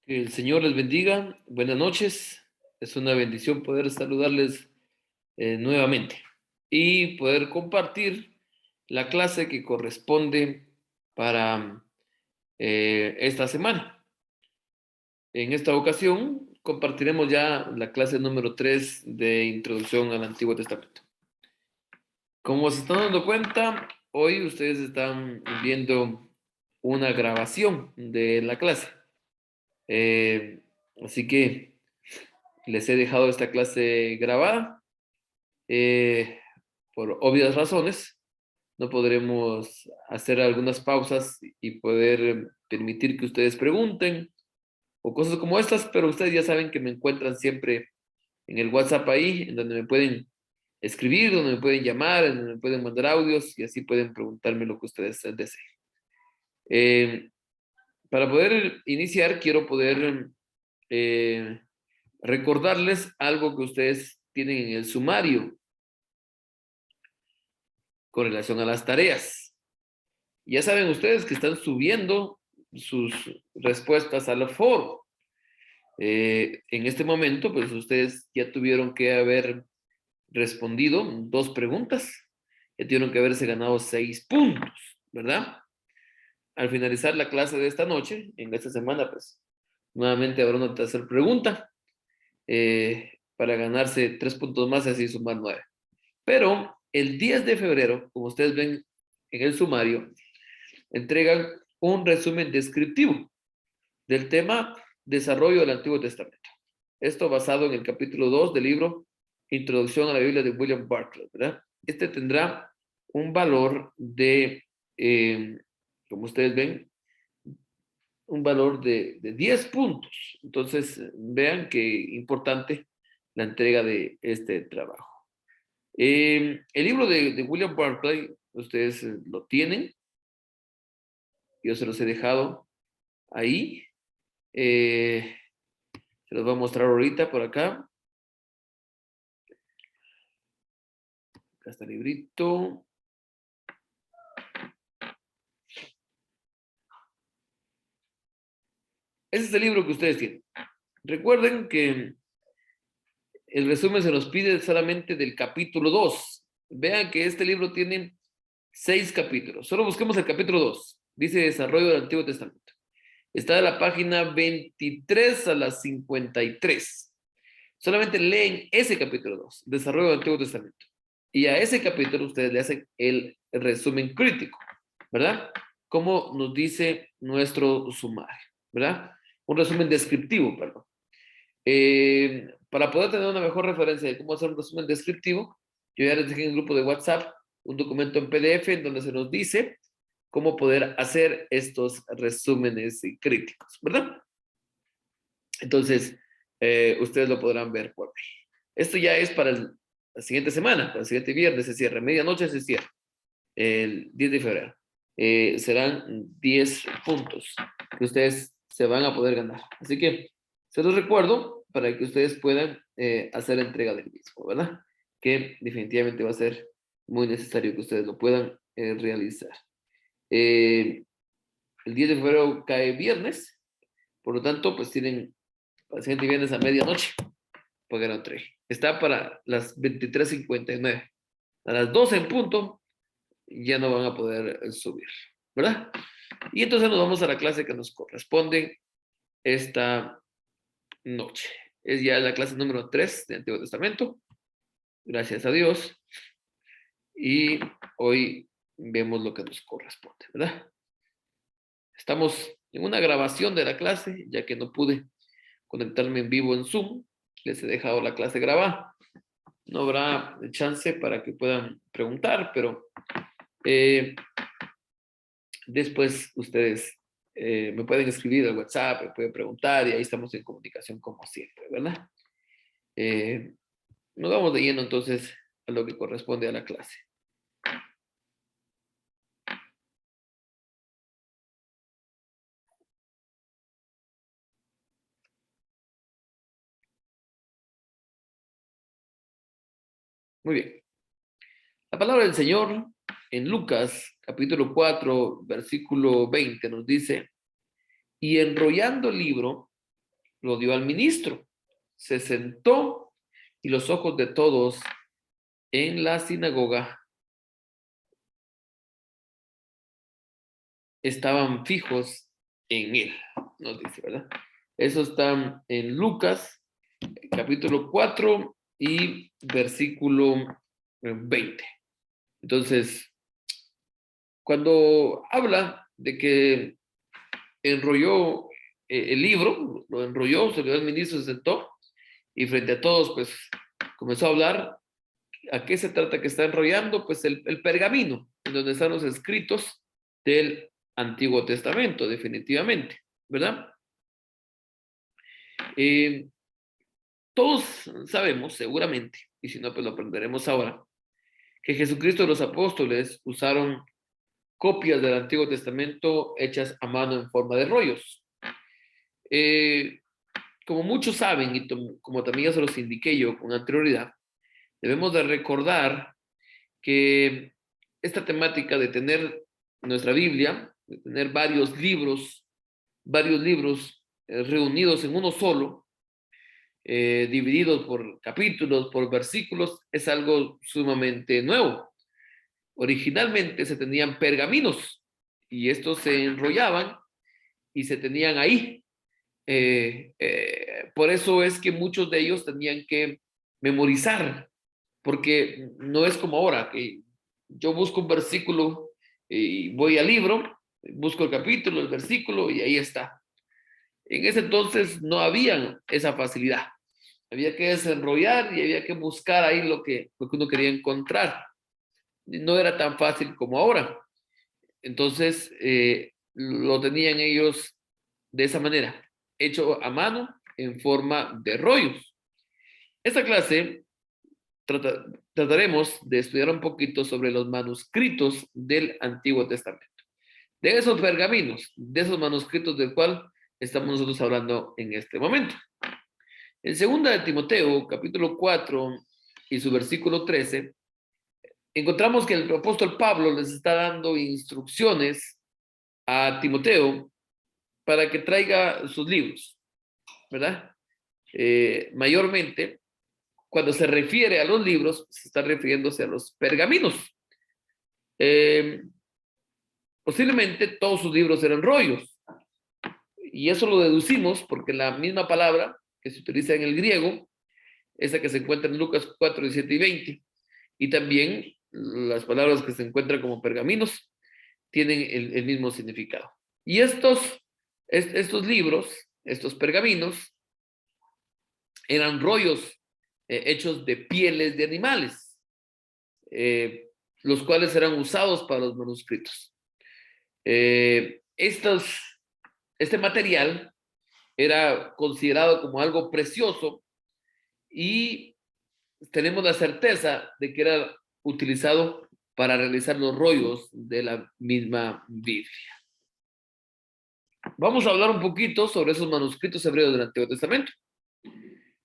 Que el Señor les bendiga. Buenas noches. Es una bendición poder saludarles nuevamente y poder compartir la clase que corresponde para esta semana. En esta ocasión compartiremos ya la clase número 3 de Introducción al Antiguo Testamento. Como se están dando cuenta, hoy ustedes están viendo una grabación de la clase. Así que les he dejado esta clase grabada. Por obvias razones, no podremos hacer algunas pausas y poder permitir que ustedes pregunten o cosas como estas, pero ustedes ya saben que me encuentran siempre en el WhatsApp ahí, en donde me pueden escribir, donde me pueden llamar, en donde me pueden mandar audios y así pueden preguntarme lo que ustedes deseen. Para poder iniciar, quiero poder eh, recordarles algo que ustedes tienen en el sumario con relación a las tareas. Ya saben ustedes que están subiendo sus respuestas al foro. En este momento, pues ustedes ya tuvieron que haber respondido 2 preguntas, ya tuvieron que haberse ganado 6 puntos, ¿verdad? Al finalizar la clase de esta noche, en esta semana, pues nuevamente habrá una tercera pregunta para ganarse 3 puntos más y así sumar 9. Pero el 10 de febrero, como ustedes ven en el sumario, entregan un resumen descriptivo del tema Desarrollo del Antiguo Testamento. Esto basado en el capítulo 2 del libro Introducción a la Biblia de William Barclay, ¿verdad? Este tendrá un valor de, como ustedes ven, un valor de 10 puntos. Entonces, vean qué importante la entrega de este trabajo. El libro de William Barclay, ustedes lo tienen. Yo se los he dejado ahí. Se los voy a mostrar ahorita por acá. Acá está el librito. Ese es el libro que ustedes tienen. Recuerden que el resumen se nos pide solamente del capítulo 2. Vean que este libro tiene 6 capítulos. Solo busquemos el capítulo 2. Dice Desarrollo del Antiguo Testamento. Está de la página 23 a la 53. Solamente leen ese capítulo 2, Desarrollo del Antiguo Testamento. Y a ese capítulo ustedes le hacen el resumen crítico, ¿verdad? Como nos dice nuestro sumario, ¿verdad? Un resumen descriptivo, perdón. Para poder tener una mejor referencia de cómo hacer un resumen descriptivo, yo ya les dejé en el grupo de WhatsApp un documento en PDF en donde se nos dice cómo poder hacer estos resúmenes críticos, ¿verdad? Entonces, ustedes lo podrán ver por ahí. Esto ya es para la siguiente semana, para el siguiente viernes se cierra, medianoche se cierra, el 10 de febrero. Serán 10 puntos que ustedes se van a poder ganar. Así que se los recuerdo para que ustedes puedan hacer entrega del mismo, ¿verdad? Que definitivamente va a ser muy necesario que ustedes lo puedan realizar. El 10 de febrero cae viernes, por lo tanto, pues tienen para el siguiente viernes a medianoche para ganar 3. Está para las 23:59. A las 12 en punto ya no van a poder subir, ¿verdad? Y entonces nos vamos a la clase que nos corresponde esta noche. Es ya la clase número 3 de Antiguo Testamento. Gracias a Dios. Y hoy vemos lo que nos corresponde, ¿verdad? Estamos en una grabación de la clase, ya que no pude conectarme en vivo en Zoom. Les he dejado la clase grabada. No habrá chance para que puedan preguntar, pero después ustedes me pueden escribir al WhatsApp, me pueden preguntar y ahí estamos en comunicación como siempre, ¿verdad? Nos vamos de lleno entonces a lo que corresponde a la clase. Muy bien. La palabra del Señor en Lucas capítulo 4, versículo 20 nos dice, y enrollando el libro, lo dio al ministro, se sentó y los ojos de todos en la sinagoga estaban fijos en él, nos dice, ¿verdad? Eso está en Lucas, capítulo 4 y versículo 20. Entonces, cuando habla de que enrolló el libro, lo enrolló, se lo dio al ministro, se sentó y frente a todos, pues, comenzó a hablar. ¿A qué se trata que está enrollando? Pues el pergamino, en donde están los escritos del Antiguo Testamento, definitivamente, ¿verdad? Todos sabemos, seguramente, y si no, pues lo aprenderemos ahora, que Jesucristo y los apóstoles usaron copias del Antiguo Testamento hechas a mano en forma de rollos. Como muchos saben, y como también ya se los indiqué yo con anterioridad, debemos de recordar que esta temática de tener nuestra Biblia, de tener varios libros reunidos en uno solo, divididos por capítulos, por versículos, es algo sumamente nuevo. Originalmente se tenían pergaminos y estos se enrollaban y se tenían ahí. Por eso es que muchos de ellos tenían que memorizar, porque no es como ahora, que yo busco un versículo y voy al libro, busco el capítulo, el versículo y ahí está. En ese entonces no había esa facilidad. Había que desenrollar y había que buscar ahí lo que uno quería encontrar. No era tan fácil como ahora. Entonces, lo tenían ellos de esa manera, hecho a mano en forma de rollos. Esta clase trataremos de estudiar un poquito sobre los manuscritos del Antiguo Testamento. De esos pergaminos, de esos manuscritos del cual estamos nosotros hablando en este momento. En 2 de Timoteo, capítulo 4 y su versículo 13, encontramos que el apóstol Pablo les está dando instrucciones a Timoteo para que traiga sus libros, ¿verdad? Mayormente, cuando se refiere a los libros, se está refiriéndose a los pergaminos. Posiblemente todos sus libros eran rollos, y eso lo deducimos porque la misma palabra que se utiliza en el griego, esa que se encuentra en Lucas 4, 17 y 20, y también las palabras que se encuentran como pergaminos, tienen el mismo significado. Y estos libros, estos pergaminos, eran rollos hechos de pieles de animales, los cuales eran usados para los manuscritos. Este material era considerado como algo precioso y tenemos la certeza de que era utilizado para realizar los rollos de la misma Biblia. Vamos a hablar un poquito sobre esos manuscritos hebreos del Antiguo Testamento.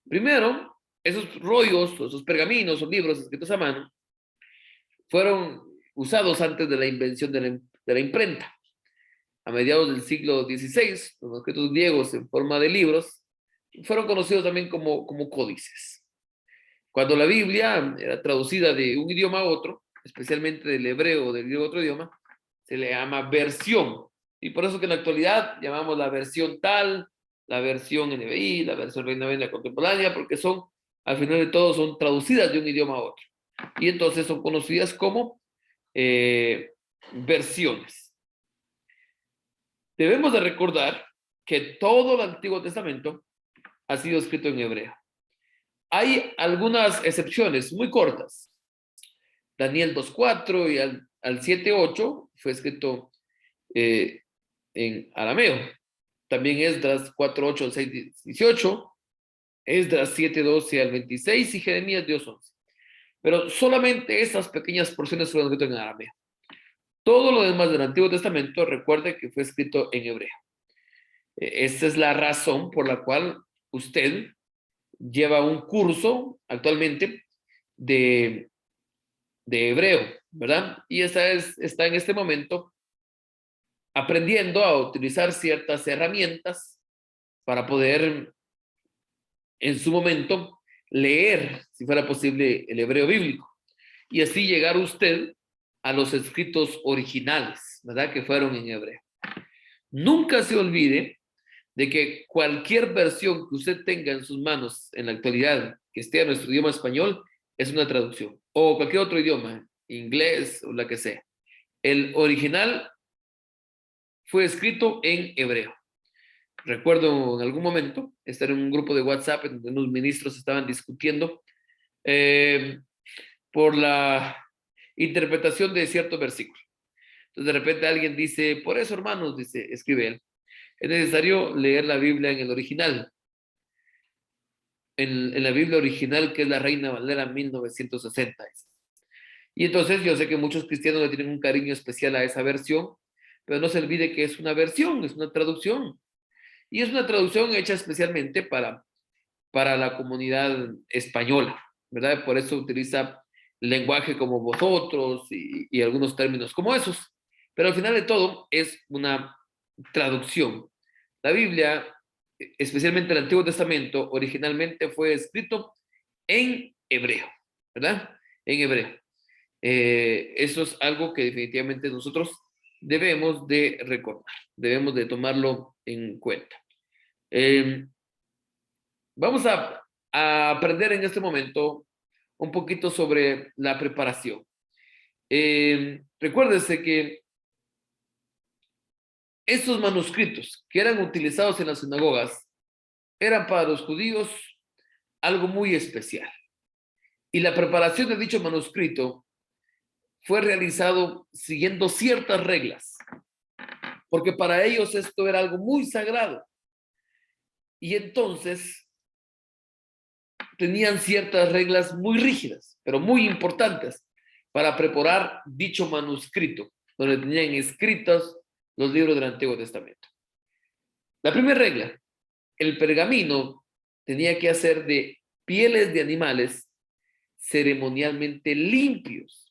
Primero, esos rollos, o esos pergaminos o libros escritos a mano, fueron usados antes de la invención de la imprenta. A mediados del siglo XVI, los manuscritos griegos en forma de libros fueron conocidos también como códices. Cuando la Biblia era traducida de un idioma a otro, especialmente del hebreo o del griego a otro idioma, se le llama versión. Y por eso que en la actualidad llamamos la versión tal, la versión NBI, la versión Reina Valera contemporánea, porque son, al final de todo, son traducidas de un idioma a otro. Y entonces son conocidas como versiones. Debemos de recordar que todo el Antiguo Testamento ha sido escrito en hebreo. Hay algunas excepciones muy cortas. Daniel 2.4 y al 7.8 fue escrito en arameo. También Esdras 4.8 al 6.18, Esdras 7.12 al 26 y Jeremías 2.11. Pero solamente esas pequeñas porciones fueron escritas en arameo. Todo lo demás del Antiguo Testamento, recuerde que fue escrito en hebreo. Esta es la razón por la cual usted lleva un curso actualmente de hebreo, ¿verdad? Y está en este momento aprendiendo a utilizar ciertas herramientas para poder en su momento, leer, si fuera posible, el hebreo bíblico y así llegar usted a los escritos originales, ¿verdad? Que fueron en hebreo. Nunca se olvide de que cualquier versión que usted tenga en sus manos en la actualidad, que esté en nuestro idioma español, es una traducción, o cualquier otro idioma, inglés o la que sea. El original fue escrito en hebreo. Recuerdo en algún momento estar en un grupo de WhatsApp en donde unos ministros estaban discutiendo por la interpretación de cierto versículo. Entonces de repente alguien dice, por eso hermanos, dice, escribe él, es necesario leer la Biblia en el original, en la Biblia original que es la Reina Valera 1960. Y entonces yo sé que muchos cristianos le tienen un cariño especial a esa versión, pero no se olvide que es una versión, es una traducción. Y es una traducción hecha especialmente para la comunidad española, ¿verdad? Por eso utiliza lenguaje como vosotros y algunos términos como esos. Pero al final de todo es una traducción. La Biblia, especialmente el Antiguo Testamento, originalmente fue escrito en hebreo, ¿verdad? En hebreo. Eso es algo que definitivamente nosotros debemos de recordar, debemos de tomarlo en cuenta. Vamos a aprender en este momento un poquito sobre la preparación. Recuérdese que estos manuscritos que eran utilizados en las sinagogas eran para los judíos algo muy especial. Y la preparación de dicho manuscrito fue realizado siguiendo ciertas reglas, porque para ellos esto era algo muy sagrado. Y entonces tenían ciertas reglas muy rígidas, pero muy importantes, para preparar dicho manuscrito, donde tenían escritos los libros del Antiguo Testamento. La primera regla, el pergamino tenía que hacer de pieles de animales ceremonialmente limpios.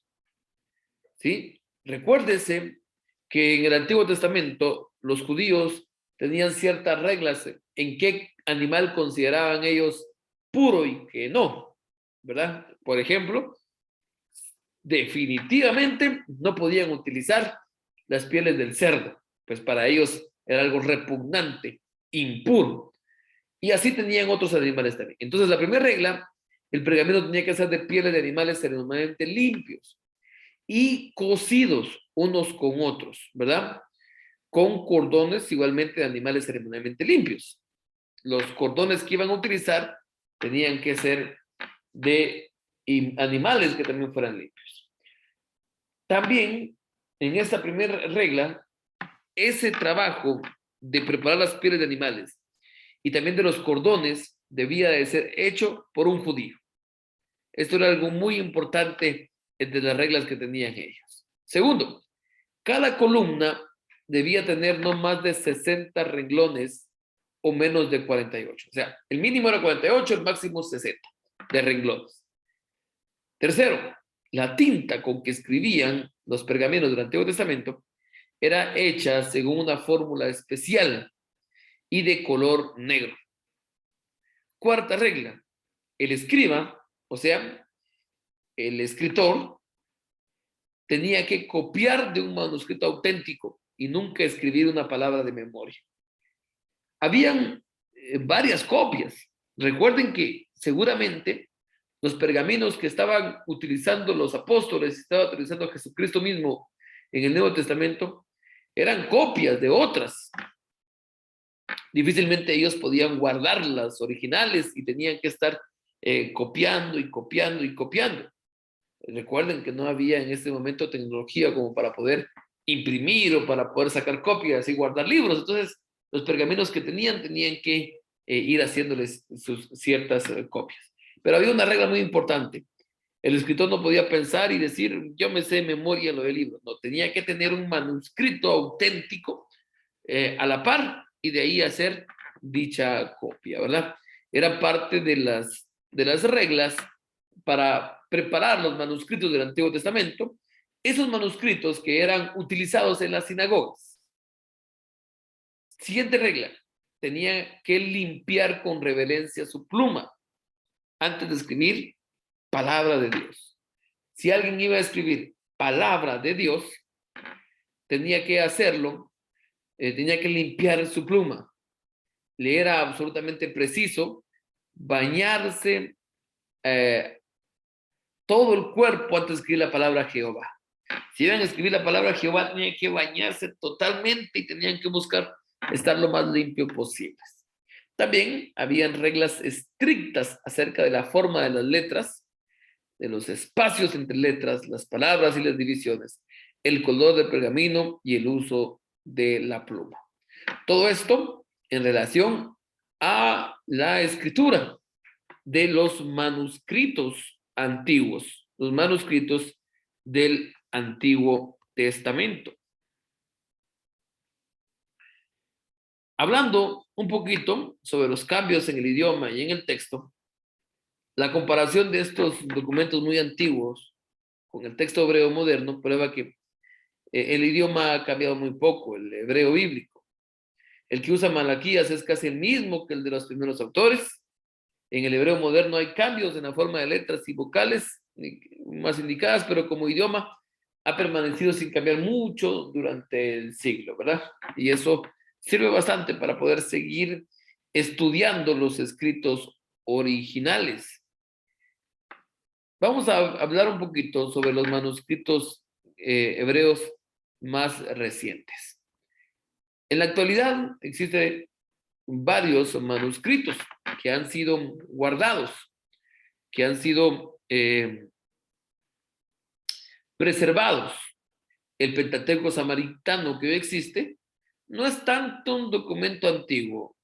¿Sí? Recuérdese que en el Antiguo Testamento los judíos tenían ciertas reglas en qué animal consideraban ellos puro y que no, ¿verdad? Por ejemplo, definitivamente no podían utilizar las pieles del cerdo, pues para ellos era algo repugnante, impuro. Y así tenían otros animales también. Entonces, la primera regla, el pergamino tenía que ser de pieles de animales ceremonialmente limpios y cosidos unos con otros, ¿verdad? Con cordones igualmente de animales ceremonialmente limpios. Los cordones que iban a utilizar tenían que ser de animales que también fueran limpios. También, en esta primera regla, ese trabajo de preparar las pieles de animales y también de los cordones debía de ser hecho por un judío. Esto era algo muy importante entre las reglas que tenían ellos. Segundo, cada columna debía tener no más de 60 renglones o menos de 48. O sea, el mínimo era 48, el máximo 60 de renglones. Tercero, la tinta con que escribían los pergaminos del Antiguo Testamento era hecha según una fórmula especial y de color negro. Cuarta regla, el escriba, o sea, el escritor, tenía que copiar de un manuscrito auténtico y nunca escribir una palabra de memoria. Habían varias copias. Recuerden que seguramente los pergaminos que estaban utilizando los apóstoles, estaba utilizando Jesucristo mismo en el Nuevo Testamento, eran copias de otras. Difícilmente ellos podían guardar las originales y tenían que estar copiando y copiando y copiando. Recuerden que no había en este momento tecnología como para poder imprimir o para poder sacar copias y guardar libros. Entonces, los pergaminos que tenían que ir haciéndoles sus ciertas copias. Pero había una regla muy importante. El escritor no podía pensar y decir, yo me sé de memoria lo del libro. No, tenía que tener un manuscrito auténtico a la par y de ahí hacer dicha copia, ¿verdad? Era parte de las reglas para preparar los manuscritos del Antiguo Testamento, esos manuscritos que eran utilizados en las sinagogas. Siguiente regla, tenía que limpiar con reverencia su pluma antes de escribir palabra de Dios. Si alguien iba a escribir palabra de Dios, tenía que hacerlo, tenía que limpiar su pluma. Le era absolutamente preciso bañarse todo el cuerpo antes de escribir la palabra Jehová. Si iban a escribir la palabra Jehová, tenían que bañarse totalmente y tenían que buscar estar lo más limpio posible. También habían reglas estrictas acerca de la forma de las letras, de los espacios entre letras, las palabras y las divisiones, el color del pergamino y el uso de la pluma. Todo esto en relación a la escritura de los manuscritos antiguos, los manuscritos del Antiguo Testamento. Hablando un poquito sobre los cambios en el idioma y en el texto, la comparación de estos documentos muy antiguos con el texto hebreo moderno prueba que el idioma ha cambiado muy poco, el hebreo bíblico. El que usa Malaquías es casi el mismo que el de los primeros autores. En el hebreo moderno hay cambios en la forma de letras y vocales más indicadas, pero como idioma ha permanecido sin cambiar mucho durante el siglo, ¿verdad? Y eso sirve bastante para poder seguir estudiando los escritos originales. Vamos a hablar un poquito sobre los manuscritos hebreos más recientes. En la actualidad existen varios manuscritos que han sido guardados, que han sido preservados. El Pentateuco samaritano que hoy existe no es tanto un documento antiguo,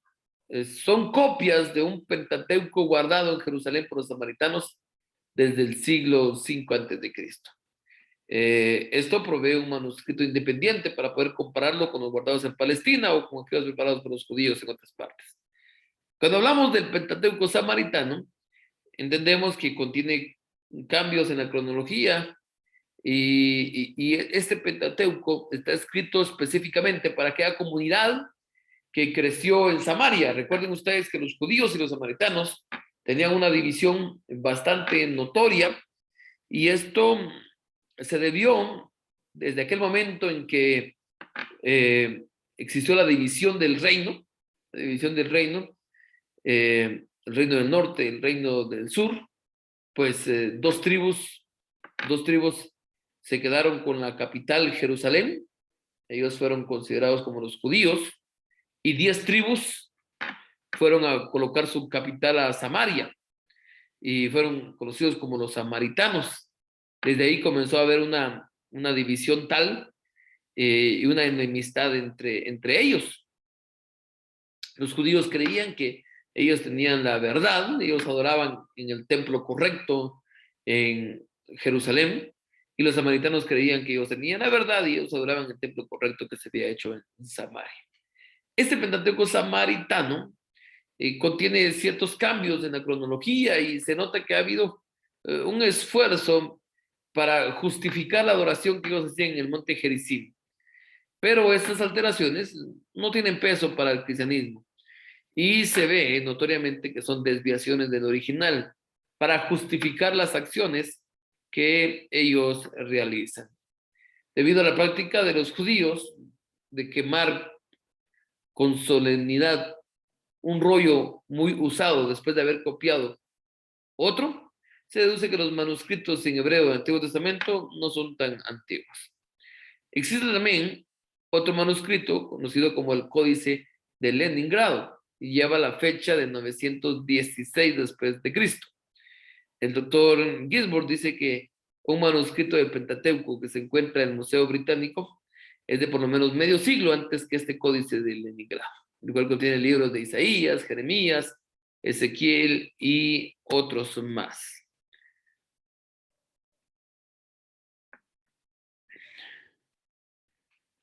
son copias de un Pentateuco guardado en Jerusalén por los samaritanos desde el siglo V a.C. Esto provee un manuscrito independiente para poder compararlo con los guardados en Palestina o con aquellos preparados por los judíos en otras partes. Cuando hablamos del Pentateuco samaritano, entendemos que contiene cambios en la cronología y este Pentateuco está escrito específicamente para aquella comunidad que creció en Samaria. Recuerden ustedes que los judíos y los samaritanos tenían una división bastante notoria y esto se debió desde aquel momento en que existió la división del reino, el reino del norte, el reino del sur, pues dos tribus se quedaron con la capital Jerusalén, ellos fueron considerados como los judíos, y 10 tribus fueron a colocar su capital a Samaria, y fueron conocidos como los samaritanos. Desde ahí comenzó a haber una división tal y una enemistad entre ellos. Los judíos creían que ellos tenían la verdad, ellos adoraban en el templo correcto en Jerusalén, y los samaritanos creían que ellos tenían la verdad y ellos adoraban en el templo correcto que se había hecho en Samaria. Este Pentateuco samaritano contiene ciertos cambios en la cronología y se nota que ha habido un esfuerzo para justificar la adoración que ellos hacían en el monte Gerizim. Pero estas alteraciones no tienen peso para el cristianismo y se ve notoriamente que son desviaciones del original para justificar las acciones que ellos realizan. Debido a la práctica de los judíos de quemar con solemnidad un rollo muy usado después de haber copiado otro, se deduce que los manuscritos en hebreo del Antiguo Testamento no son tan antiguos. Existe también otro manuscrito conocido como el Códice de Leningrado y lleva la fecha de 916 después de Cristo. El doctor Gisborne dice que un manuscrito de Pentateuco que se encuentra en el Museo Británico es de por lo menos medio siglo antes que este Códice de Leningrado, el cual contiene libros de Isaías, Jeremías, Ezequiel y otros más.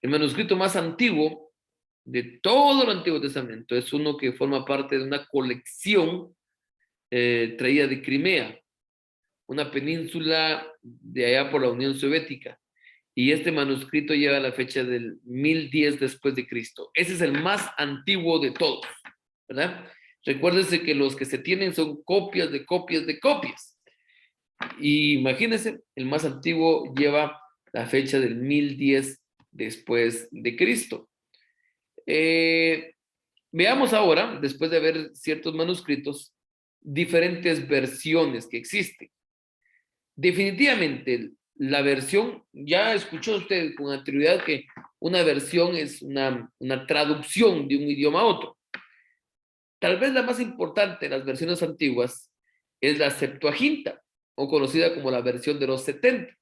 El manuscrito más antiguo de todo el Antiguo Testamento es uno que forma parte de una colección traída de Crimea, una península de allá por la Unión Soviética. Y este manuscrito lleva la fecha del 1010 después de Cristo. Ese es el más antiguo de todos. ¿verdad? Recuérdense que los que se tienen son copias de copias de copias. Y imagínense, el más antiguo lleva la fecha del 1010 después de Cristo. Veamos ahora, después de ver ciertos manuscritos, diferentes versiones que existen. Definitivamente, la versión, ya escuchó usted con anterioridad que una versión es una traducción de un idioma a otro. Tal vez la más importante de las versiones antiguas es la Septuaginta, o conocida como la versión de los 70,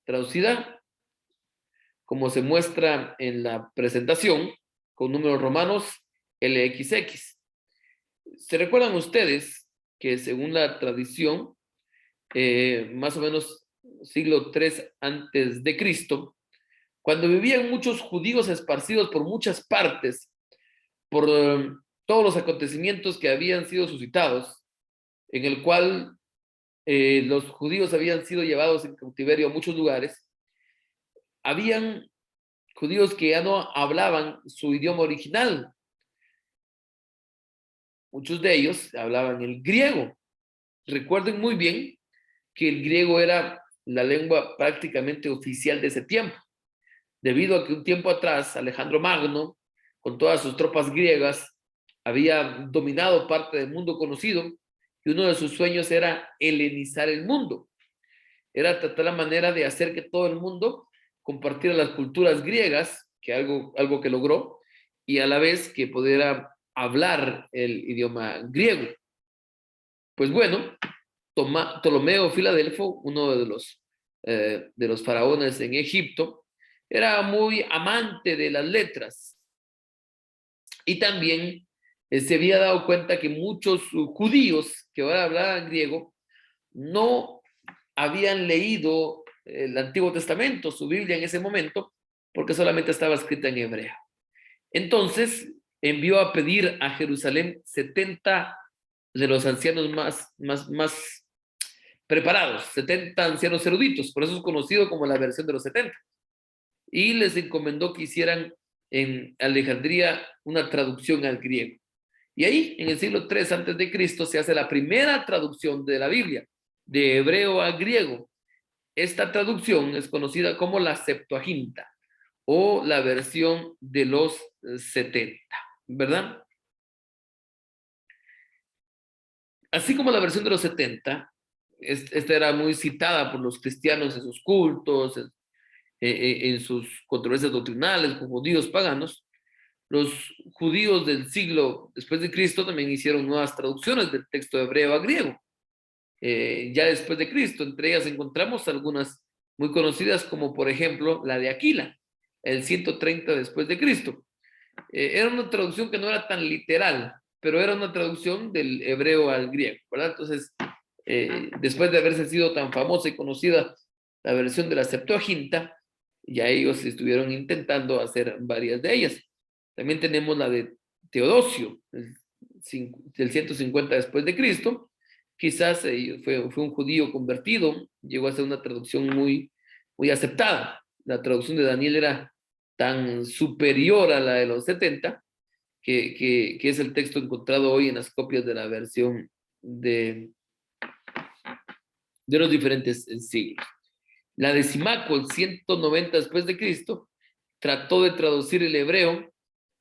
traducida como se muestra en la presentación, con números romanos LXX. ¿Se recuerdan ustedes que según la tradición, más o menos siglo III antes de Cristo, cuando vivían muchos judíos esparcidos por muchas partes, por todos los acontecimientos que habían sido suscitados, en el cual los judíos habían sido llevados en cautiverio a muchos lugares, habían judíos que ya no hablaban su idioma original. Muchos de ellos hablaban el griego. Recuerden muy bien que el griego era la lengua prácticamente oficial de ese tiempo, debido a que un tiempo atrás Alejandro Magno, con todas sus tropas griegas, había dominado parte del mundo conocido y uno de sus sueños era helenizar el mundo. Era tratar la manera de hacer que todo el mundo compartiera las culturas griegas, que algo que logró, y a la vez que pudiera hablar el idioma griego. Pues bueno, Ptolomeo Filadelfo, uno de los faraones en Egipto, era muy amante de las letras y también se había dado cuenta que muchos judíos que ahora hablaban griego no habían leído el Antiguo Testamento, su Biblia en ese momento, porque solamente estaba escrita en hebreo. Entonces envió a pedir a Jerusalén 70 de los ancianos más preparados, 70 ancianos eruditos, por eso es conocido como la versión de los 70. Y les encomendó que hicieran en Alejandría una traducción al griego. Y ahí, en el siglo III antes de Cristo, se hace la primera traducción de la Biblia, de hebreo a griego. Esta traducción es conocida como la Septuaginta o la versión de los 70, ¿verdad? Así como la versión de los 70, esta era muy citada por los cristianos en sus cultos, en sus controversias doctrinales con judíos paganos. Los judíos del siglo después de Cristo también hicieron nuevas traducciones del texto hebreo a griego, ya después de Cristo. Entre ellas encontramos algunas muy conocidas, como por ejemplo la de Aquila, el 130 después de Cristo. Era una traducción que no era tan literal, pero era una traducción del hebreo al griego, ¿verdad? Entonces, después de haberse sido tan famosa y conocida la versión de la Septuaginta, ya ellos estuvieron intentando hacer varias de ellas. También tenemos la de Teodosio, del 150 después de Cristo. Quizás fue un judío convertido, llegó a ser una traducción muy aceptada. La traducción de Daniel era tan superior a la de los 70, que es el texto encontrado hoy en las copias de la versión de los diferentes siglos. La de Simaco, el 190 después de Cristo, trató de traducir el hebreo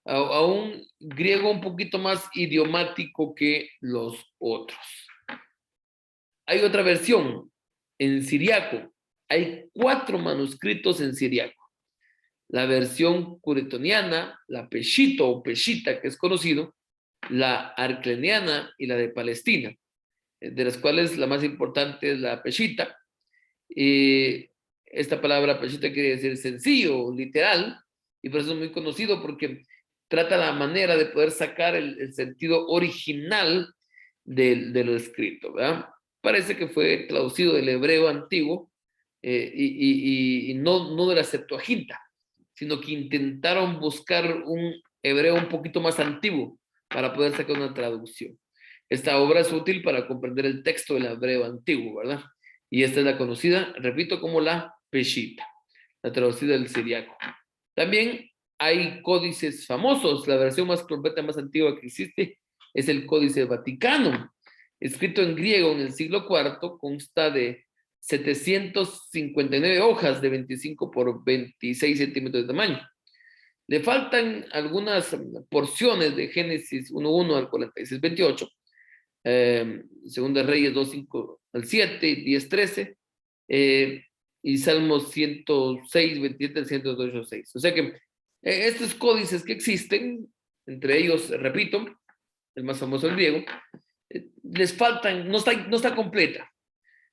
a un griego un poquito más idiomático que los otros. Hay otra versión en siriaco. Hay 4 manuscritos en siriaco. La versión curetoniana, la Peshito o Peshita, que es conocido, la arcleniana y la de Palestina, de las cuales la más importante es la Peshita. Esta palabra Peshita quiere decir sencillo, literal, y por eso es muy conocido, porque trata la manera de poder sacar el sentido original de lo escrito, ¿verdad? Parece que fue traducido del hebreo antiguo y no de la Septuaginta, sino que intentaron buscar un hebreo un poquito más antiguo para poder sacar una traducción. Esta obra es útil para comprender el texto del hebreo antiguo, ¿verdad? Y esta es la conocida, repito, como la Peshita, la traducida del siriaco. También hay códices famosos. La versión más completa, más antigua que existe es el Códice Vaticano, escrito en griego en el siglo IV, consta de 759 hojas de 25 por 26 centímetros de tamaño. Le faltan algunas porciones de Génesis 1:1 al 46:28, Segunda Reyes 2:5 al 7, 10:13, y Salmos 106, 27 al 108, 6. O sea que estos códices que existen, entre ellos, repito, el más famoso el griego, les faltan, no está completa.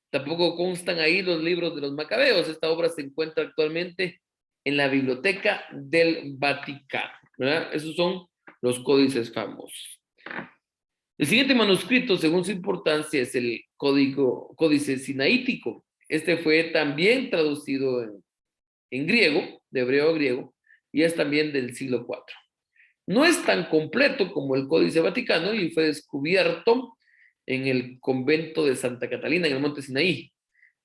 Tampoco constan ahí los libros de los Macabeos. Esta obra se encuentra actualmente en la Biblioteca del Vaticano, ¿verdad? Esos son los códices famosos. El siguiente manuscrito, según su importancia, es el Códice Sinaítico. Este fue también traducido en griego, de hebreo a griego, y es también del siglo IV. No es tan completo como el Códice Vaticano y fue descubierto en el convento de Santa Catalina, en el monte Sinaí.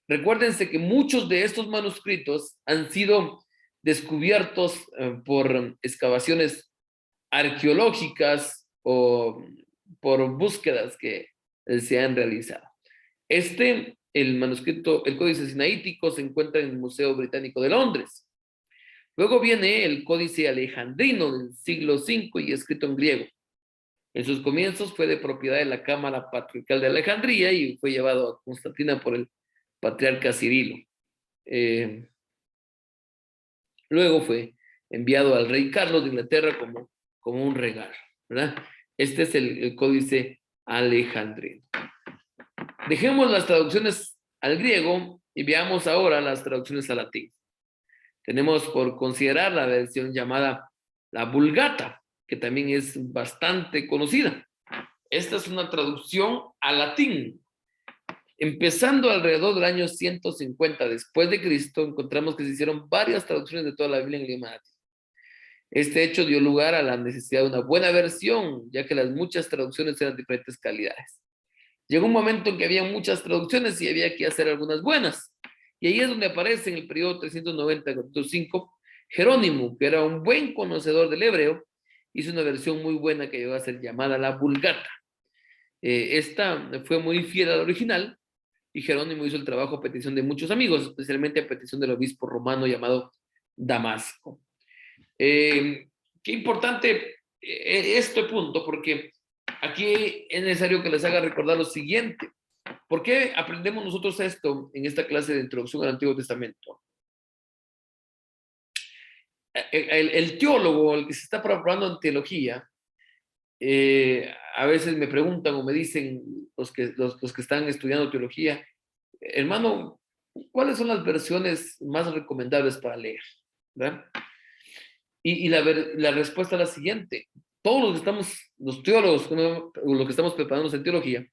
Recuérdense que muchos de estos manuscritos han sido descubiertos por excavaciones arqueológicas o por búsquedas que se han realizado. El manuscrito, el Códice Sinaítico, se encuentra en el Museo Británico de Londres. Luego viene el Códice Alejandrino del siglo V y escrito en griego. En sus comienzos fue de propiedad de la Cámara Patriarcal de Alejandría y fue llevado a Constantina por el patriarca Cirilo. Luego fue enviado al rey Carlos de Inglaterra como un regalo, ¿verdad? Este es el Códice Alejandrino. Dejemos las traducciones al griego y veamos ahora las traducciones al latín. Tenemos por considerar la versión llamada la Vulgata, que también es bastante conocida. Esta es una traducción al latín. Empezando alrededor del año 150 después de Cristo, encontramos que se hicieron varias traducciones de toda la Biblia en idioma latín. Este hecho dio lugar a la necesidad de una buena versión, ya que las muchas traducciones eran de diferentes calidades. Llegó un momento en que había muchas traducciones y había que hacer algunas buenas. Y ahí es donde aparece en el periodo 390-5 Jerónimo, que era un buen conocedor del hebreo, hizo una versión muy buena que llegó a ser llamada la Vulgata. Esta fue muy fiel al original y Jerónimo hizo el trabajo a petición de muchos amigos, especialmente a petición del obispo romano llamado Damasco. Qué importante este punto, porque aquí es necesario que les haga recordar lo siguiente. ¿Por qué aprendemos nosotros esto en esta clase de introducción al Antiguo Testamento? El teólogo, el que se está preparando en teología, a veces me preguntan o me dicen los que están estudiando teología, hermano, ¿cuáles son las versiones más recomendables para leer? ¿Verdad? Y la respuesta es la siguiente. Todos los teólogos, los que estamos preparándonos en teología,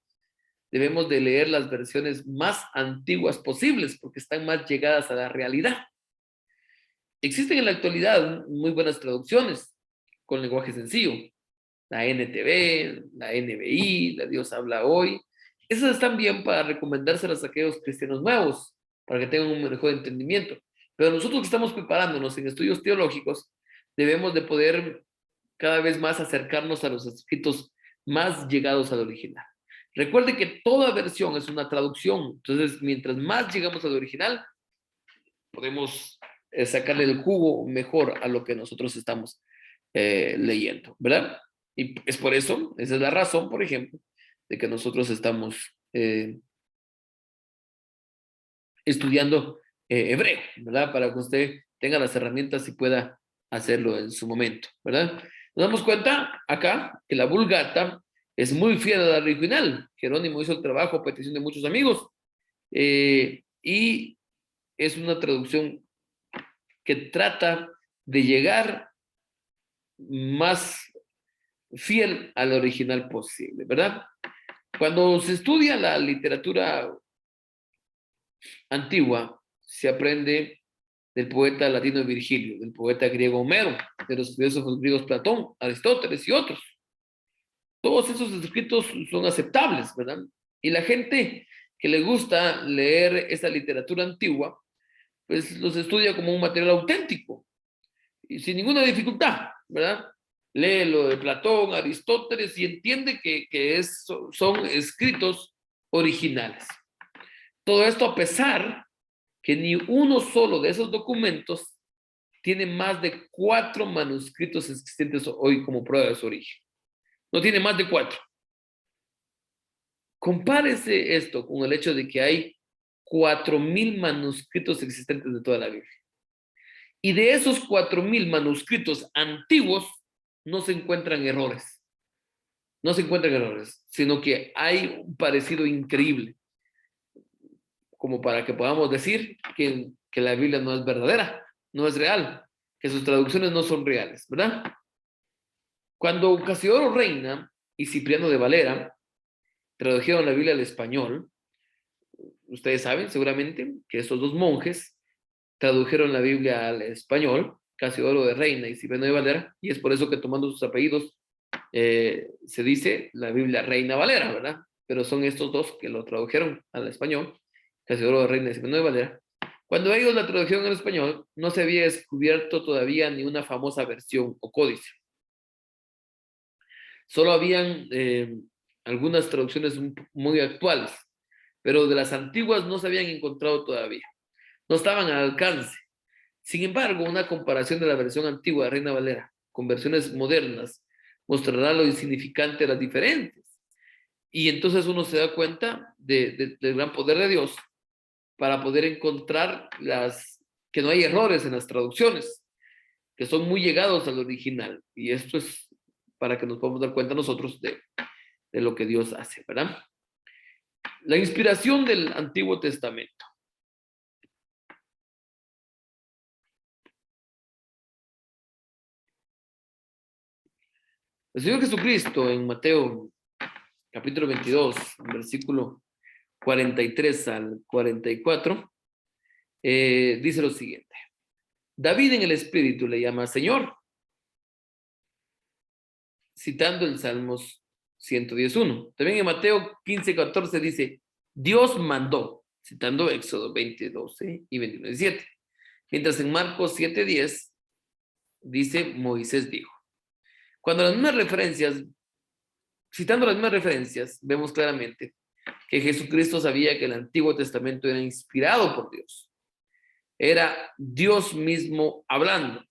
debemos de leer las versiones más antiguas posibles porque están más llegadas a la realidad. Existen en la actualidad muy buenas traducciones con lenguaje sencillo. La NTV, la NBI, la Dios habla hoy. Esas están bien para recomendárselas a aquellos cristianos nuevos, para que tengan un mejor entendimiento. Pero nosotros que estamos preparándonos en estudios teológicos, debemos de poder cada vez más acercarnos a los escritos más llegados al original. Recuerde que toda versión es una traducción, entonces mientras más llegamos al original, podemos sacarle el jugo mejor a lo que nosotros estamos leyendo, ¿verdad? Y es por eso, esa es la razón, por ejemplo, de que nosotros estamos estudiando hebreo, ¿verdad? Para que usted tenga las herramientas y pueda hacerlo en su momento, ¿verdad? Nos damos cuenta acá que la Vulgata es muy fiel a la original. Jerónimo hizo el trabajo a petición de muchos amigos y es una traducción que trata de llegar más fiel al original posible, ¿verdad? Cuando se estudia la literatura antigua, se aprende del poeta latino Virgilio, del poeta griego Homero, de los filósofos griegos Platón, Aristóteles y otros. Todos esos escritos son aceptables, ¿verdad? Y la gente que le gusta leer esta literatura antigua, pues los estudia como un material auténtico y sin ninguna dificultad, ¿verdad? lee lo de Platón, Aristóteles y entiende que son escritos originales. Todo esto a pesar que ni uno solo de esos documentos tiene más de 4 manuscritos existentes hoy como prueba de su origen. No tiene más de 4. Compárese esto con el hecho de que hay 4,000 manuscritos existentes de toda la Biblia. Y de esos 4,000 manuscritos antiguos no se encuentran errores. No se encuentran errores, sino que hay un parecido increíble, como para que podamos decir que la Biblia no es verdadera, no es real, que sus traducciones no son reales, ¿verdad? Cuando Casiodoro Reina y Cipriano de Valera tradujeron la Biblia al español, ustedes saben seguramente que estos dos monjes tradujeron la Biblia al español, Casiodoro de Reina y Cipriano de Valera, y es por eso que tomando sus apellidos se dice la Biblia Reina Valera, ¿verdad? Pero son estos dos que lo tradujeron al español, Casiodoro de Reina y Cipriano de Valera. Cuando ellos la tradujeron al español, no se había descubierto todavía ni una famosa versión o códice. Solo habían algunas traducciones muy actuales, pero de las antiguas no se habían encontrado todavía. No estaban al alcance. Sin embargo, una comparación de la versión antigua de Reina Valera con versiones modernas mostrará lo insignificante de las diferentes. Y entonces uno se da cuenta del gran poder de Dios para poder encontrar que no hay errores en las traducciones, que son muy llegados al original. Y esto es para que nos podamos dar cuenta nosotros de lo que Dios hace, ¿verdad? La inspiración del Antiguo Testamento. El Señor Jesucristo en Mateo capítulo 22, versículo 43 al 44, dice lo siguiente. David en el Espíritu le llama Señor, citando el Salmos 111. También en Mateo 15, 14 dice, Dios mandó, citando Éxodo 20, 12 y 21, 17. Mientras en Marcos 7, 10 dice, Moisés dijo. Cuando las mismas referencias, citando las mismas referencias, vemos claramente que Jesucristo sabía que el Antiguo Testamento era inspirado por Dios. Era Dios mismo hablando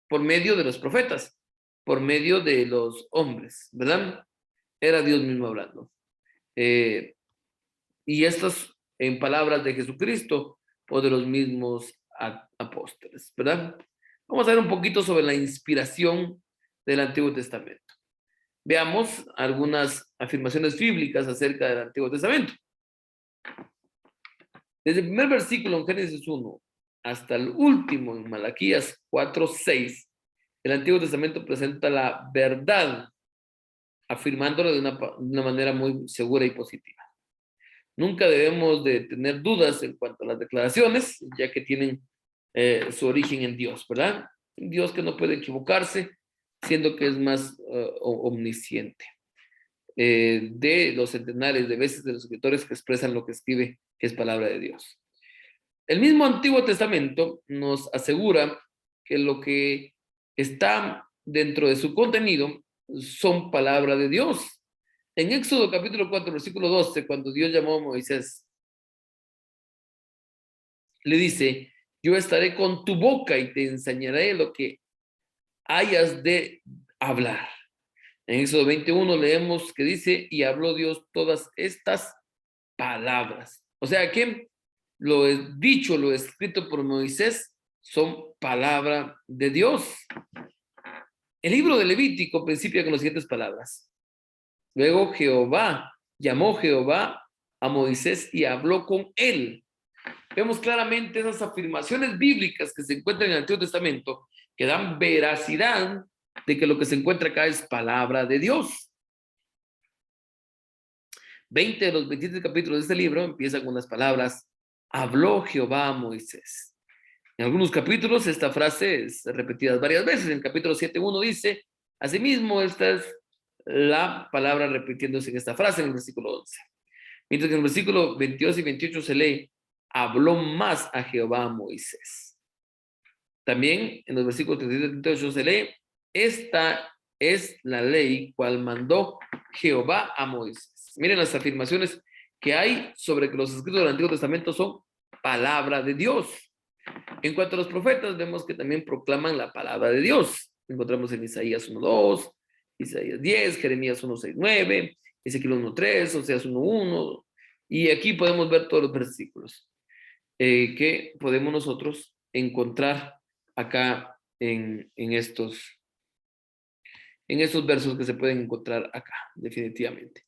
por medio de los profetas, por medio de los hombres, ¿verdad? Era Dios mismo hablando. Y estas en palabras de Jesucristo o de los mismos apóstoles, ¿verdad? Vamos a ver un poquito sobre la inspiración del Antiguo Testamento. Veamos algunas afirmaciones bíblicas acerca del Antiguo Testamento. Desde el primer versículo en Génesis 1 hasta el último en Malaquías 4:6, el Antiguo Testamento presenta la verdad, afirmándolo de una manera muy segura y positiva. Nunca debemos de tener dudas en cuanto a las declaraciones, ya que tienen su origen en Dios, ¿verdad? Un Dios que no puede equivocarse, siendo que es más omnisciente. De los centenares de veces de los escritores que expresan lo que escribe, que es palabra de Dios. El mismo Antiguo Testamento nos asegura que lo que está dentro de su contenido son palabra de Dios. En Éxodo capítulo 4, versículo 12, cuando Dios llamó a Moisés, le dice, yo estaré con tu boca y te enseñaré lo que hayas de hablar. En Éxodo 21 leemos que dice, y habló Dios todas estas palabras. O sea que lo dicho, lo escrito por Moisés son palabra de Dios. El libro de Levítico principia con las siguientes palabras. Luego llamó Jehová a Moisés y habló con él. Vemos claramente esas afirmaciones bíblicas que se encuentran en el Antiguo Testamento que dan veracidad de que lo que se encuentra acá es palabra de Dios. 20 de los 27 capítulos de este libro empiezan con las palabras, habló Jehová a Moisés. En algunos capítulos esta frase es repetida varias veces. En el capítulo 7:1 dice, asimismo esta es la palabra repitiéndose en esta frase en el versículo 11. Mientras que en el versículo 22 y 28 se lee, habló más a Jehová a Moisés. También en los versículos 37 y 38 se lee, esta es la ley cual mandó Jehová a Moisés. Miren las afirmaciones que hay sobre que los escritos del Antiguo Testamento son palabra de Dios. En cuanto a los profetas, vemos que también proclaman la palabra de Dios. Encontramos en Isaías 1:2, Isaías 10, Jeremías 1:6-9, Ezequiel 1:3, Oseas 1:1, y aquí podemos ver todos los versículos que podemos nosotros encontrar acá en estos versos que se pueden encontrar acá, definitivamente.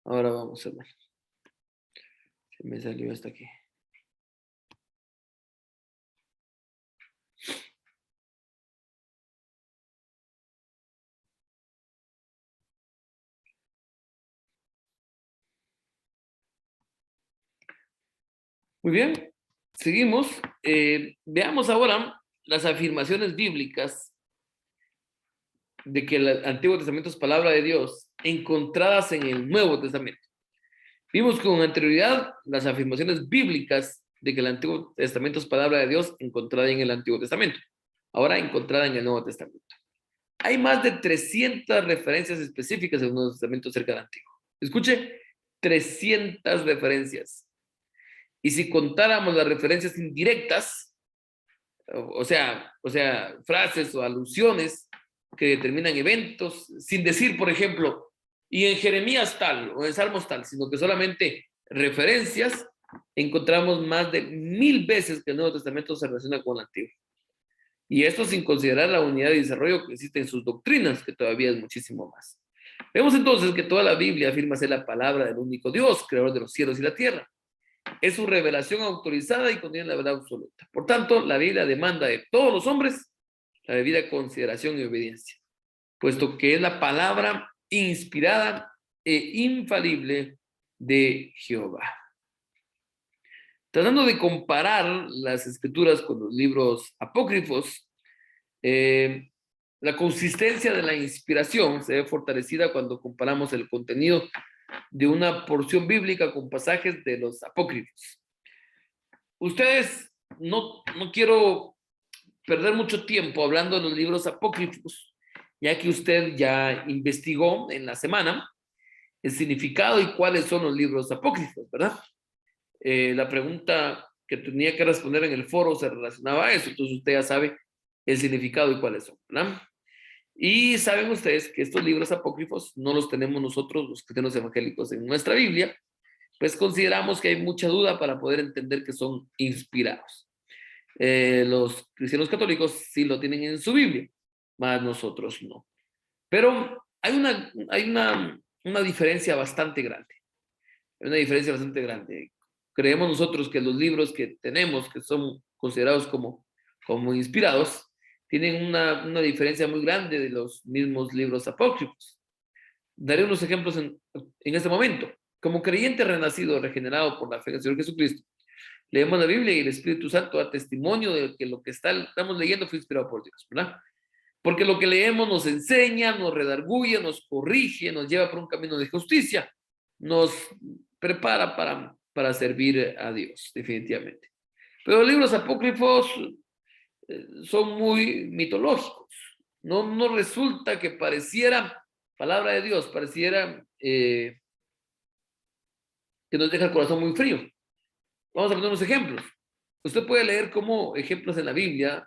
Ahora vamos a ver. Se me salió hasta aquí. Muy bien, seguimos. Veamos ahora las afirmaciones bíblicas de que el Antiguo Testamento es palabra de Dios encontradas en el Nuevo Testamento. Vimos con anterioridad las afirmaciones bíblicas de que el Antiguo Testamento es palabra de Dios encontrada en el Antiguo Testamento. Ahora encontrada en el Nuevo Testamento. Hay más de 300 referencias específicas en el Nuevo Testamento acerca del Antiguo. Escuche, 300 referencias. Y si contáramos las referencias indirectas, o sea, frases o alusiones que determinan eventos, sin decir, por ejemplo, y en Jeremías tal, o en Salmos tal, sino que solamente referencias, encontramos más de 1000 veces que el Nuevo Testamento se relaciona con el Antiguo. Y esto sin considerar la unidad de desarrollo que existe en sus doctrinas, que todavía es muchísimo más. Vemos entonces que toda la Biblia afirma ser la palabra del único Dios, creador de los cielos y la tierra. Es su revelación autorizada y contiene la verdad absoluta. Por tanto, la Biblia demanda de todos los hombres la debida consideración y obediencia, puesto que es la palabra inspirada e infalible de Jehová. Tratando de comparar las escrituras con los libros apócrifos, la consistencia de la inspiración se ve fortalecida cuando comparamos el contenido de una porción bíblica con pasajes de los apócrifos. Ustedes, no quiero perder mucho tiempo hablando de los libros apócrifos, ya que usted ya investigó en la semana el significado y cuáles son los libros apócrifos, ¿verdad? La pregunta que tenía que responder en el foro se relacionaba a eso, entonces usted ya sabe el significado y cuáles son, ¿verdad? Y saben ustedes que estos libros apócrifos no los tenemos nosotros, los cristianos evangélicos, en nuestra Biblia, pues consideramos que hay mucha duda para poder entender que son inspirados. Los cristianos católicos sí lo tienen en su Biblia, más nosotros no. Pero hay una diferencia bastante grande. Hay una diferencia bastante grande. Creemos nosotros que los libros que tenemos, que son considerados como inspirados, tienen una diferencia muy grande de los mismos libros apócrifos. Daré unos ejemplos en este momento. Como creyente renacido, regenerado por la fe en el Señor Jesucristo, leemos la Biblia y el Espíritu Santo da testimonio de que lo que estamos leyendo fue inspirado por Dios, ¿verdad? Porque lo que leemos nos enseña, nos redarguye, nos corrige, nos lleva por un camino de justicia, nos prepara para servir a Dios, definitivamente. Pero los libros apócrifos son muy mitológicos. No resulta que pareciera palabra de Dios, pareciera que nos deja el corazón muy frío. Vamos a poner unos ejemplos. Usted puede leer como ejemplos en la Biblia.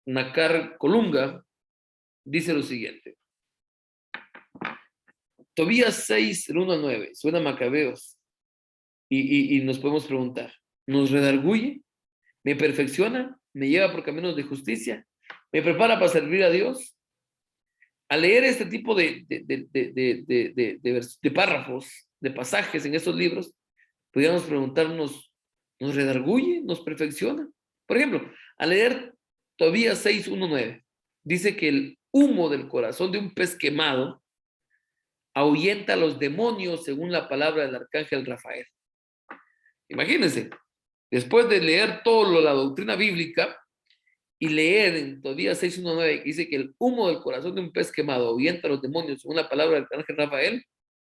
Nacar Colunga dice lo siguiente. Tobías 6, del 1-9, suena Macabeos. Y nos podemos preguntar, ¿nos redarguye? ¿Me perfecciona? ¿Me lleva por caminos de justicia? ¿Me prepara para servir a Dios? Al leer este tipo de párrafos, de pasajes en estos libros, podríamos preguntarnos, ¿nos redarguye? ¿Nos perfecciona? Por ejemplo, al leer Tobías 6:1-9, dice que el humo del corazón de un pez quemado ahuyenta a los demonios según la palabra del arcángel Rafael. Imagínense, después de leer toda la doctrina bíblica, y leer en Tobías 6:1-9, que dice que el humo del corazón de un pez quemado ahuyenta a los demonios, según la palabra del ángel Rafael,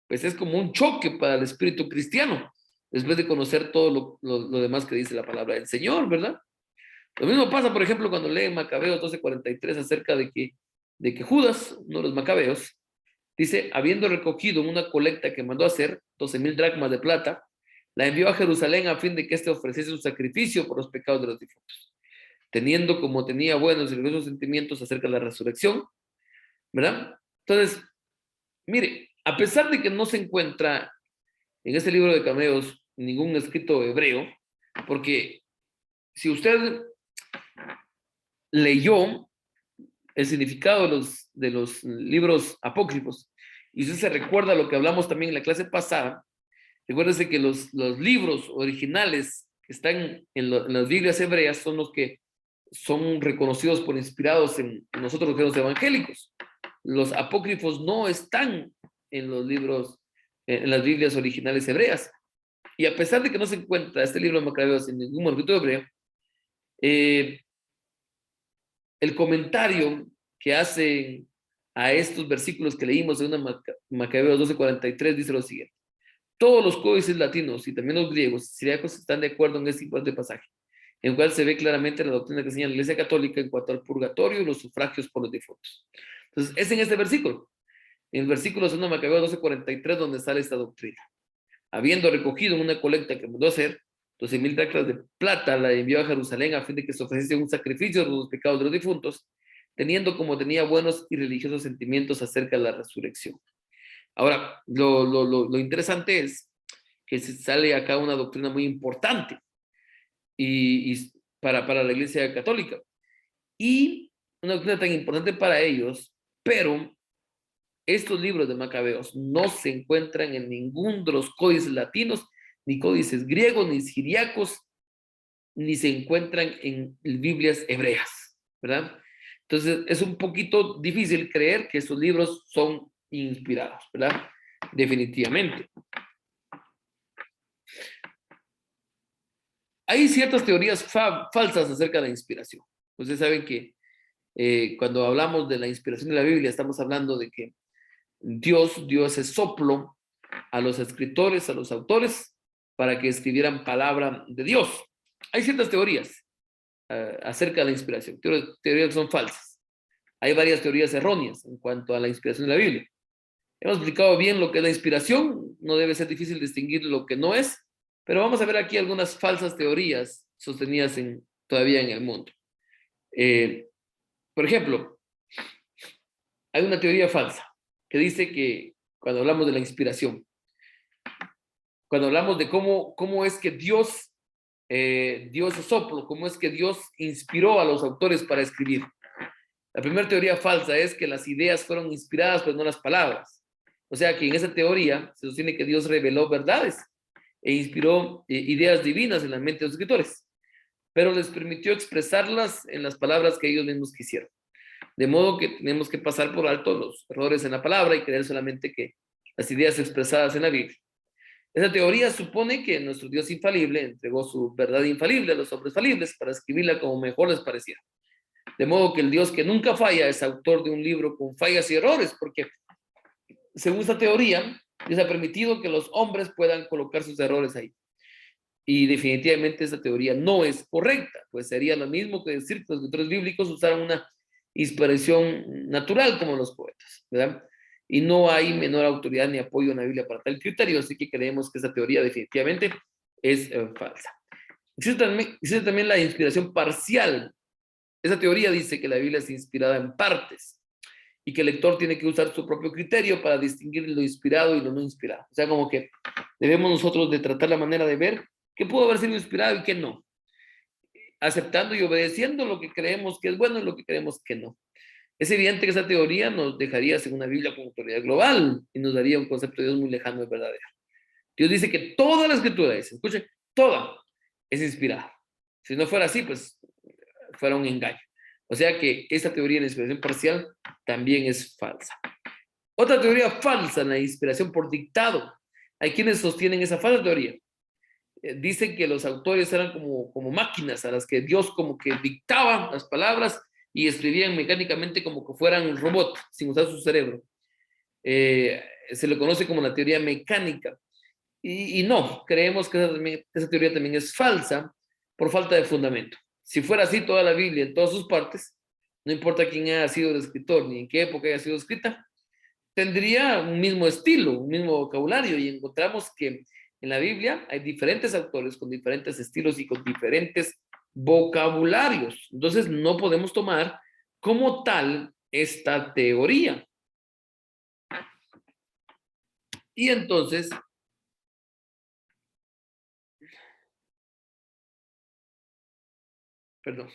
pues es como un choque para el espíritu cristiano, después de conocer todo lo demás que dice la palabra del Señor, ¿verdad? Lo mismo pasa, por ejemplo, cuando leen Macabeos 12:43 acerca de que Judas, uno de los macabeos, dice, habiendo recogido una colecta que mandó hacer, 12,000 dracmas de plata, la envió a Jerusalén a fin de que éste ofreciese un sacrificio por los pecados de los difuntos, teniendo como tenía buenos y gloriosos sentimientos acerca de la resurrección, ¿verdad? Entonces, mire, a pesar de que no se encuentra en este libro de Cameos ningún escrito hebreo, porque si usted leyó el significado de los libros apócrifos, y usted se recuerda lo que hablamos también en la clase pasada, recuérdese que los libros originales que están en las Biblias hebreas son los que son reconocidos por inspirados en nosotros los géneros evangélicos. Los apócrifos no están en los libros, en las Biblias originales hebreas. Y a pesar de que no se encuentra este libro de Macabeos en ningún manuscrito hebreo, el comentario que hacen a estos versículos que leímos en una Macabeos 12:43 dice lo siguiente. Todos los códices latinos y también los griegos y siriacos están de acuerdo en este importante pasaje, en el cual se ve claramente la doctrina que enseña la Iglesia Católica en cuanto al purgatorio y los sufragios por los difuntos. Entonces, es en este versículo, en el versículo 2 de Macabeos 12:43, donde sale esta doctrina. Habiendo recogido en una colecta que mandó hacer, 12,000 dracmas de plata la envió a Jerusalén a fin de que se ofreciese un sacrificio por los pecados de los difuntos, teniendo como tenía buenos y religiosos sentimientos acerca de la resurrección. Ahora, lo interesante es que se sale acá una doctrina muy importante y para la Iglesia Católica. Y una doctrina tan importante para ellos, pero estos libros de Macabeos no se encuentran en ningún de los códices latinos, ni códices griegos, ni siriacos, ni se encuentran en Biblias hebreas, ¿verdad? Entonces es un poquito difícil creer que esos libros son inspirados, ¿verdad? Definitivamente. Hay ciertas teorías falsas acerca de la inspiración. Ustedes saben que cuando hablamos de la inspiración de la Biblia, estamos hablando de que Dios dio ese soplo a los escritores, a los autores, para que escribieran palabra de Dios. Hay ciertas teorías acerca de la inspiración, teorías que son falsas. Hay varias teorías erróneas en cuanto a la inspiración de la Biblia. Hemos explicado bien lo que es la inspiración, no debe ser difícil distinguir lo que no es, pero vamos a ver aquí algunas falsas teorías sostenidas todavía en el mundo. Por ejemplo, hay una teoría falsa que dice que cuando hablamos de la inspiración, cuando hablamos de cómo es que Dios dio ese soplo, cómo es que Dios inspiró a los autores para escribir. La primera teoría falsa es que las ideas fueron inspiradas, pero no las palabras. O sea que en esa teoría se sostiene que Dios reveló verdades e inspiró ideas divinas en la mente de los escritores, pero les permitió expresarlas en las palabras que ellos mismos quisieron. De modo que tenemos que pasar por alto los errores en la palabra y creer solamente que las ideas expresadas en la Biblia. Esa teoría supone que nuestro Dios infalible entregó su verdad infalible a los hombres falibles para escribirla como mejor les pareciera. De modo que el Dios que nunca falla es autor de un libro con fallas y errores, porque según esta teoría, Dios ha permitido que los hombres puedan colocar sus errores ahí. Y definitivamente esa teoría no es correcta, pues sería lo mismo que decir que los escritores bíblicos usaron una inspiración natural como los poetas, ¿verdad? Y no hay menor autoridad ni apoyo en la Biblia para tal criterio, así que creemos que esa teoría definitivamente es falsa. Existe también la inspiración parcial. Esa teoría dice que la Biblia es inspirada en partes y que el lector tiene que usar su propio criterio para distinguir lo inspirado y lo no inspirado. O sea, como que debemos nosotros de tratar la manera de ver qué pudo haber sido inspirado y qué no, aceptando y obedeciendo lo que creemos que es bueno y lo que creemos que no. Es evidente que esa teoría nos dejaría sin una Biblia con autoridad global y nos daría un concepto de Dios muy lejano de verdadero. Dios dice que toda la escritura, escuche, toda es inspirada. Si no fuera así, pues fuera un engaño. O sea que esta teoría de la inspiración parcial también es falsa. Otra teoría falsa, la inspiración por dictado. Hay quienes sostienen esa falsa teoría. dicen que los autores eran como máquinas a las que Dios como que dictaba las palabras y escribían mecánicamente como que fueran un robot, sin usar su cerebro. Se le conoce como la teoría mecánica. Y no, creemos que esa teoría también es falsa por falta de fundamento. Si fuera así toda la Biblia en todas sus partes, no importa quién haya sido el escritor ni en qué época haya sido escrita, tendría un mismo estilo, un mismo vocabulario, y encontramos que en la Biblia hay diferentes autores con diferentes estilos y con diferentes vocabularios. Entonces no podemos tomar como tal esta teoría. Y entonces, perdón,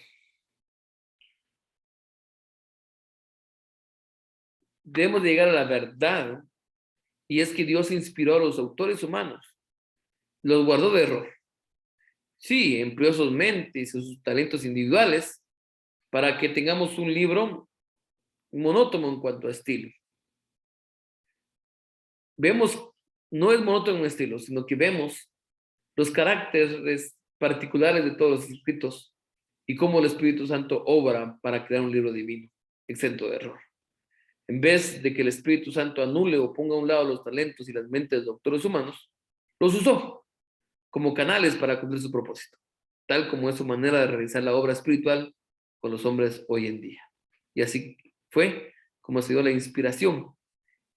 debemos llegar a la verdad, y es que Dios inspiró a los autores humanos, los guardó de error. Sí, empleó sus mentes y sus talentos individuales para que tengamos un libro monótono en cuanto a estilo. Vemos, no es monótono en estilo, sino que vemos los caracteres particulares de todos los escritos y cómo el Espíritu Santo obra para crear un libro divino, exento de error. En vez de que el Espíritu Santo anule o ponga a un lado los talentos y las mentes de doctores humanos, los usó como canales para cumplir su propósito, tal como es su manera de realizar la obra espiritual con los hombres hoy en día. Y así fue como se dio la inspiración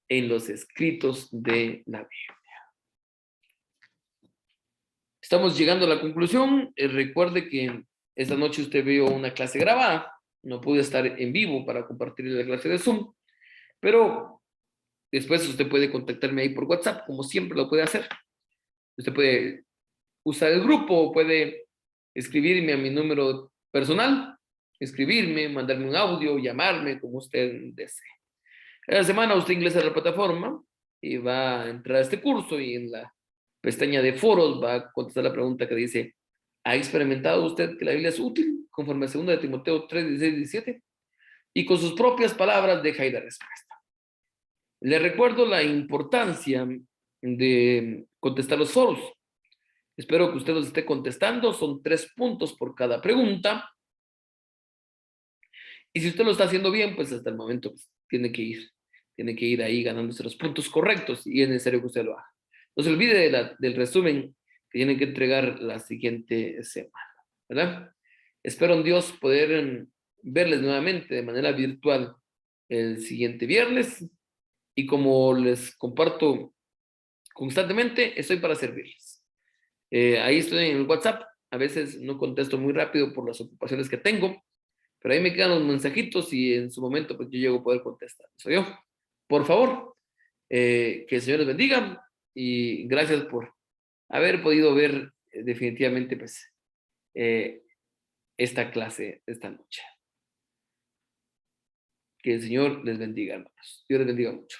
en los escritos de la Biblia. Estamos llegando a la conclusión. Recuerde que esta noche usted vio una clase grabada. No pude estar en vivo para compartir la clase de Zoom, pero después usted puede contactarme ahí por WhatsApp, como siempre lo puede hacer. Usted puede usar el grupo o puede escribirme a mi número personal, escribirme, mandarme un audio, llamarme, como usted desee. Esta semana usted ingresa a la plataforma y va a entrar a este curso, y en la pestaña de foros va a contestar la pregunta que dice: ¿ha experimentado usted que la Biblia es útil conforme a 2 de Timoteo 3, 16, 17? Y con sus propias palabras deja ahí la respuesta. Le recuerdo la importancia de contestar los foros. Espero que usted los esté contestando. Son 3 puntos por cada pregunta. Y si usted lo está haciendo bien, pues hasta el momento pues, tiene que ir ahí ganándose los puntos correctos, y es necesario que usted lo haga. No se olvide del resumen que tiene que entregar la siguiente semana, ¿verdad? Espero en Dios poder verles nuevamente de manera virtual el siguiente viernes, y como les comparto constantemente, estoy para servirles. Ahí estoy en el WhatsApp. A veces no contesto muy rápido por las ocupaciones que tengo, pero ahí me quedan los mensajitos y en su momento pues yo llego a poder contestar. Soy yo. Por favor, que el Señor les bendiga, y gracias por haber podido ver definitivamente pues esta clase esta noche. Que el Señor les bendiga, hermanos. Dios les bendiga mucho.